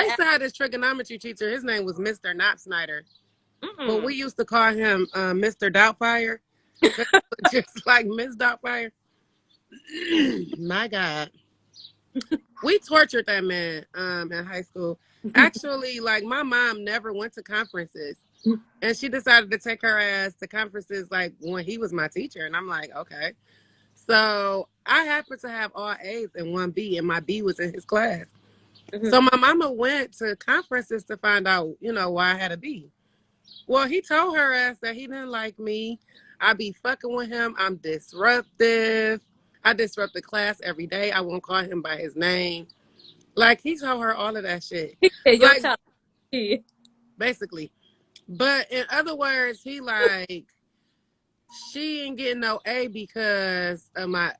I used to have this trigonometry teacher. His name was Mr. Not Snyder. But we used to call him Mr. Doubtfire. Just like Miss Doubtfire. My God. We tortured that man in high school. Actually, like, my mom never went to conferences. And she decided to take her ass to conferences, like, when he was my teacher. And I'm like, okay. So I happened to have all A's and one B, and my B was in his class. So my mama went to conferences to find out, you know, why I had a B. Well, he told her ass that he didn't like me. I be fucking with him. I'm disruptive. I disrupt the class every day. I won't call him by his name. Like, he told her all of that shit. Like, basically. But in other words, he like, she ain't getting no A because of my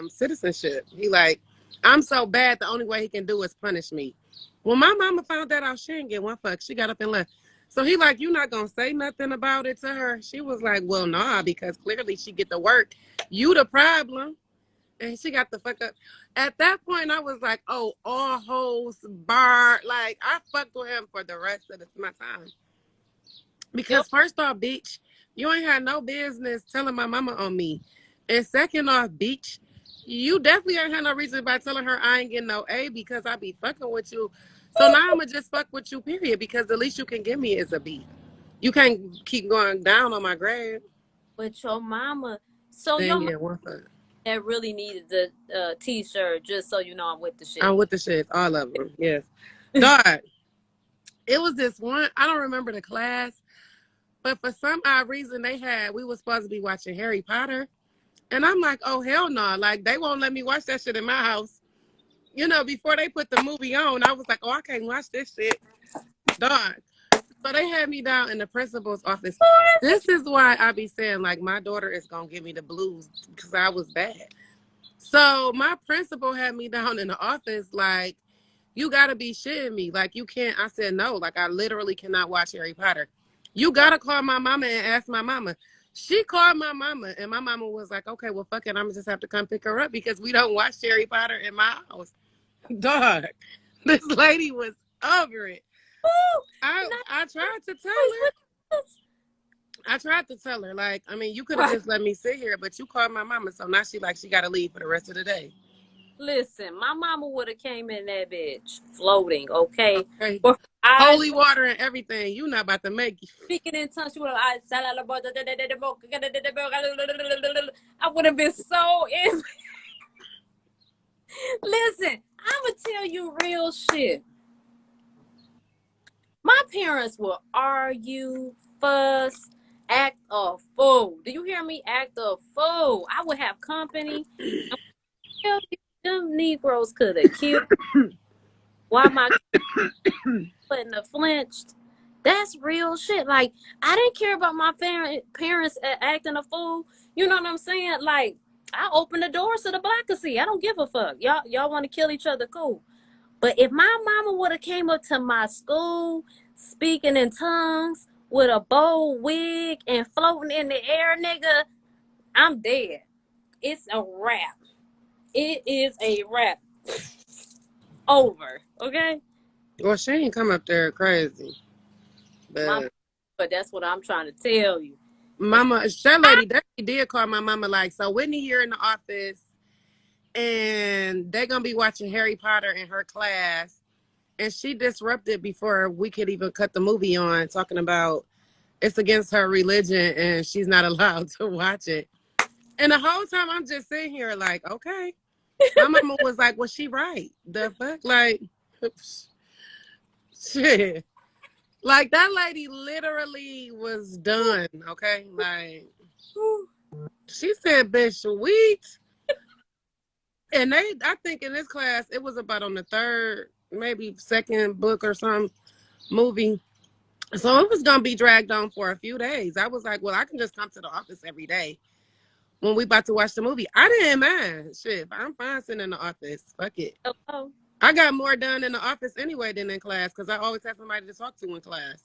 citizenship. He like, I'm so bad, the only way he can do is punish me. When my mama found that out, she didn't get one fuck. She got up and left. So he like, you not gonna say nothing about it to her? She was like, well, nah, because clearly she get to work. You the problem. And she got the fuck up. At that point, I was like, oh, all hoes bar. Like, I fucked with him for the rest of my time. Because first off, bitch, you ain't had no business telling my mama on me. And second off, bitch, you definitely ain't had no reason by telling her I ain't getting no A because I be fucking with you. So now I'm going to just fuck with you, period, because the least you can give me is a B. You can't keep going down on my grade. But your mama, so then your mama that really needed the T-shirt, just so you know I'm with the shit. I'm with the shit, all of them, yes. Dog, it was this one, I don't remember the class, but for some odd reason we were supposed to be watching Harry Potter. And I'm like, oh, hell no. Like, they won't let me watch that shit in my house. You know, before they put the movie on, I was like, oh, I can't watch this shit. Dog. So they had me down in the principal's office. This is why I be saying, like, my daughter is going to give me the blues because I was bad. So my principal had me down in the office, like, you got to be shitting me. Like, you can't. I said, no. Like, I literally cannot watch Harry Potter. You got to call my mama and ask my mama. She called my mama, and my mama was like, okay, well, fuck it. I'm going to just have to come pick her up because we don't watch Harry Potter in my house. Dog, this lady was over it. I tried to tell her. I tried to tell her, like, I mean, you could have just let me sit here, but you called my mama, so now she got to leave for the rest of the day. Listen, my mama would have came in that bitch floating, okay? Holy water and everything. You not about to make you. Speaking in tongues, I would have been so in. Listen, I'm going to tell you real shit. My parents will argue, fuss, act a fool. Do you hear me? Act a fool. I would have company. Them Negroes could have killed while my putting a flinched. That's real shit. Like, I didn't care about my parents acting a fool. You know what I'm saying? Like, I open the doors so the black can see. I don't give a fuck. Y'all want to kill each other, cool. But if my mama would have came up to my school speaking in tongues with a bow wig and floating in the air, nigga, I'm dead. It's a wrap. It is a wrap. Over, okay? Well, she ain't come up there crazy. But that's what I'm trying to tell you. Mama, that lady did call my mama, like, so Whitney here in the office, and they're going to be watching Harry Potter in her class. And she disrupted before we could even cut the movie on, talking about it's against her religion and she's not allowed to watch it. And the whole time I'm just sitting here like, okay. My mama was like, was she right? The fuck? Like, shit. Like, that lady literally was done, okay? Like, she said, bitch, Whit. And I think in this class, it was about on the third, maybe second book or some movie. So it was going to be dragged on for a few days. I was like, well, I can just come to the office every day when we about to watch the movie. I didn't mind. Shit, I'm fine sitting in the office. Fuck it. Oh. I got more done in the office anyway than in class because I always have somebody to talk to in class.